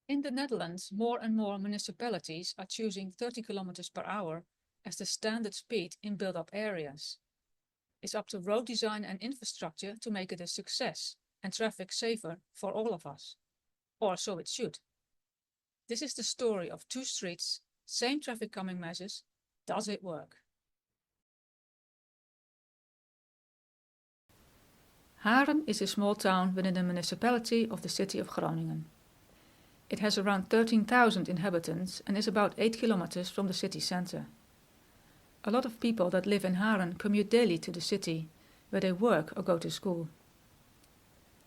In the Netherlands, more and more municipalities are choosing 30 kilometers per hour as the standard speed in built-up areas. It's up to road design and infrastructure to make it a success and traffic safer for all of us. Or so it should. This is the story of two streets, same traffic calming measures. Does it work? Haren is a small town within the municipality of the City of Groningen. It has around 13,000 inhabitants and is about 8 kilometers from the city centre. A lot of people that live in Haren commute daily to the city, where they work or go to school.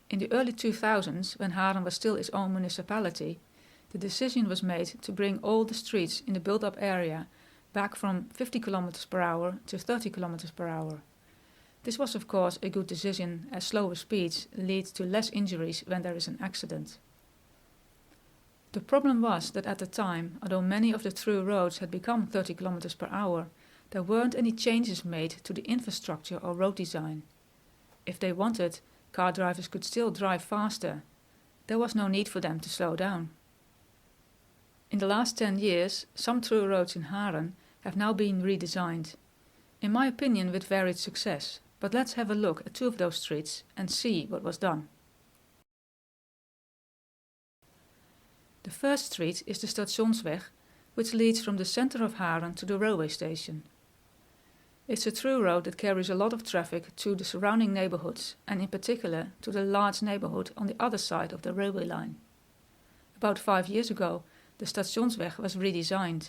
In the early 2000s, when Haren was still its own municipality, the decision was made to bring all the streets in the built-up area back from 50 km per hour to 30 km per hour. This was of course a good decision, as slower speeds lead to less injuries when there is an accident. The problem was that at the time, although many of the through roads had become 30 km per hour, there weren't any changes made to the infrastructure or road design. If they wanted, car drivers could still drive faster. There was no need for them to slow down. In the last 10 years, some through roads in Haren have now been redesigned. In my opinion, with varied success. But let's have a look at two of those streets and see what was done. The first street is the Stationsweg, which leads from the center of Haren to the railway station. It's a through road that carries a lot of traffic to the surrounding neighborhoods and in particular to the large neighborhood on the other side of the railway line. About 5 years ago, the Stationsweg was redesigned.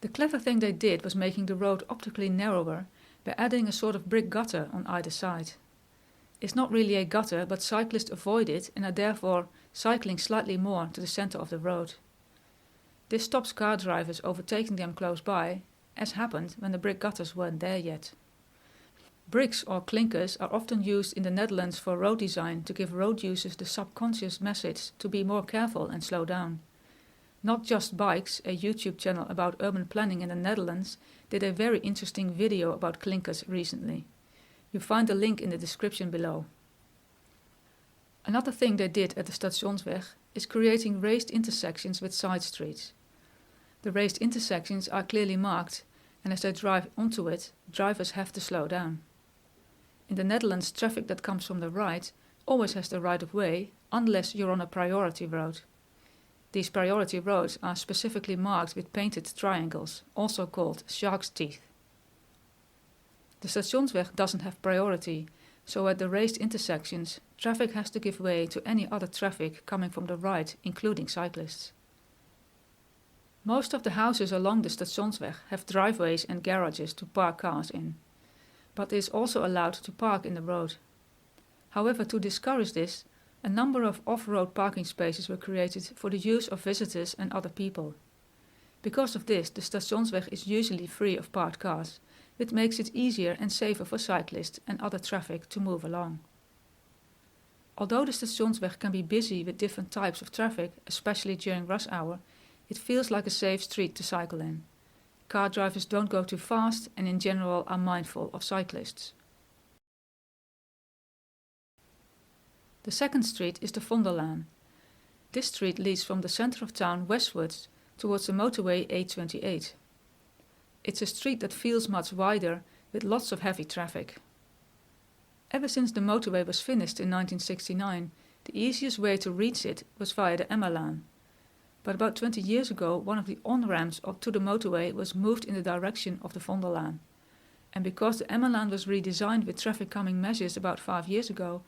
The clever thing they did was making the road optically narrower by adding a sort of brick gutter on either side. It's not really a gutter, but cyclists avoid it and are therefore cycling slightly more to the center of the road. This stops car drivers overtaking them close by, as happened when the brick gutters weren't there yet. Bricks or clinkers are often used in the Netherlands for road design to give road users the subconscious message to be more careful and slow down. Not Just Bikes, a YouTube channel about urban planning in the Netherlands, did a very interesting video about clinkers recently. You find the link in the description below. Another thing they did at the Stationsweg is creating raised intersections with side streets. The raised intersections are clearly marked, and as they drive onto it, drivers have to slow down. In the Netherlands, traffic that comes from the right always has the right of way, unless you're on a priority road. These priority roads are specifically marked with painted triangles, also called shark's teeth. The Stationsweg doesn't have priority, so at the raised intersections, traffic has to give way to any other traffic coming from the right, including cyclists. Most of the houses along the Stationsweg have driveways and garages to park cars in, but it is also allowed to park in the road. However, to discourage this, a number of off-road parking spaces were created for the use of visitors and other people. Because of this, the Stationsweg is usually free of parked cars, which makes it easier and safer for cyclists and other traffic to move along. Although the Stationsweg can be busy with different types of traffic, especially during rush hour, it feels like a safe street to cycle in. Car drivers don't go too fast and in general are mindful of cyclists. The second street is the Vondellaan. This street leads from the center of town westwards towards the motorway A28. It's a street that feels much wider with lots of heavy traffic. Ever since the motorway was finished in 1969, the easiest way to reach it was via the Emmalaan. But about 20 years ago, one of the on-ramps to the motorway was moved in the direction of the Vondellaan. And because the Emmalaan was redesigned with traffic calming measures about 5 years ago,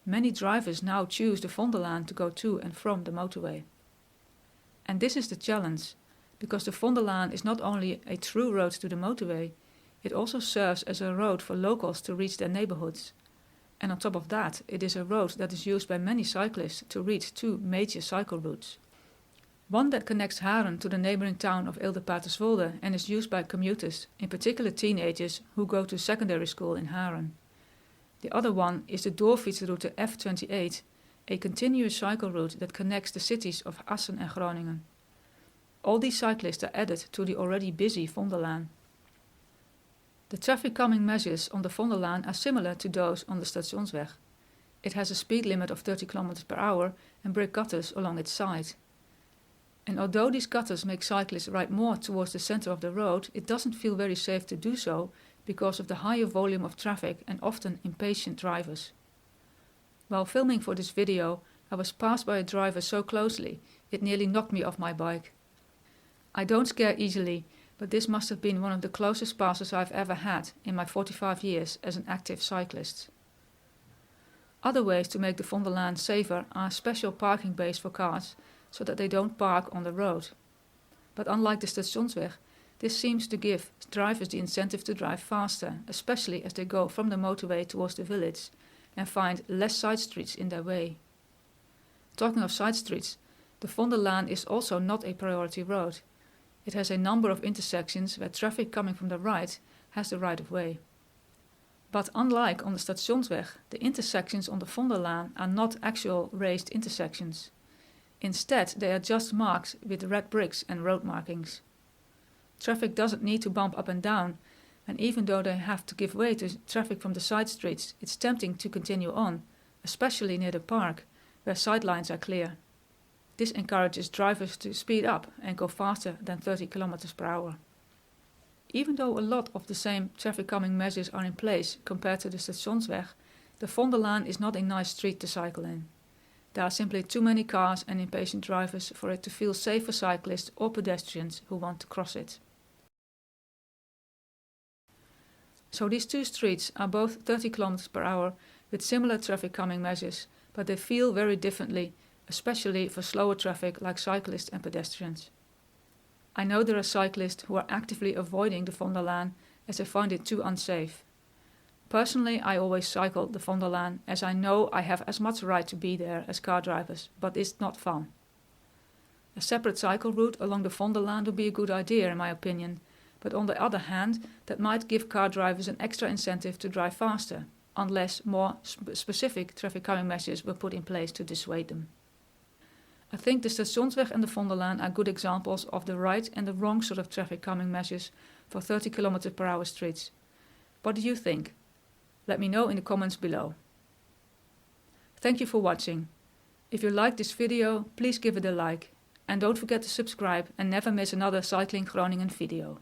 many drivers now choose the Vondellaan to go to and from the motorway. And this is the challenge, because the Vondellaan is not only a through road to the motorway, it also serves as a road for locals to reach their neighborhoods. And on top of that, it is a road that is used by many cyclists to reach two major cycle routes. One that connects Haren to the neighboring town of Eelde-Paterswolde and is used by commuters, in particular teenagers who go to secondary school in Haren. The other one is the doorfietsroute F28, a continuous cycle route that connects the cities of Assen and Groningen. All these cyclists are added to the already busy Vondellaan. The traffic calming measures on the Vondellaan are similar to those on the Stationsweg. It has a speed limit of 30 km per hour and brick gutters along its side. And although these gutters make cyclists ride more towards the center of the road, it doesn't feel very safe to do so because of the higher volume of traffic and often impatient drivers. While filming for this video, I was passed by a driver so closely it nearly knocked me off my bike. I don't scare easily, but this must have been one of the closest passes I've ever had in my 45 years as an active cyclist. Other ways to make the Vondellaan safer are special parking bays for cars so that they don't park on the road. But unlike the Stationsweg, this seems to give drivers the incentive to drive faster, especially as they go from the motorway towards the village and find less side streets in their way. Talking of side streets, the Vondellaan is also not a priority road. It has a number of intersections where traffic coming from the right has the right of way. But unlike on the Stationsweg, the intersections on the Vondellaan are not actual raised intersections. Instead, they are just marked with red bricks and road markings. Traffic doesn't need to bump up and down, and even though they have to give way to traffic from the side streets, it's tempting to continue on, especially near the park, where sidelines are clear. This encourages drivers to speed up and go faster than 30 km per hour. Even though a lot of the same traffic calming measures are in place compared to the Stationsweg, the Vondellaan is not a nice street to cycle in. There are simply too many cars and impatient drivers for it to feel safe for cyclists or pedestrians who want to cross it. So these two streets are both 30 km per hour with similar traffic calming measures, but they feel very differently, especially for slower traffic like cyclists and pedestrians. I know there are cyclists who are actively avoiding the Vondellaan as they find it too unsafe. Personally, I always cycle the Vondellaan as I know I have as much right to be there as car drivers, but it's not fun. A separate cycle route along the Vondellaan would be a good idea in my opinion, but on the other hand, that might give car drivers an extra incentive to drive faster, unless more specific traffic calming measures were put in place to dissuade them. I think the Stationsweg and the Vondellaan are good examples of the right and the wrong sort of traffic calming measures for 30 km per hour streets. What do you think? Let me know in the comments below. Thank you for watching. If you liked this video, please give it a like. And don't forget to subscribe and never miss another Cycling Groningen video.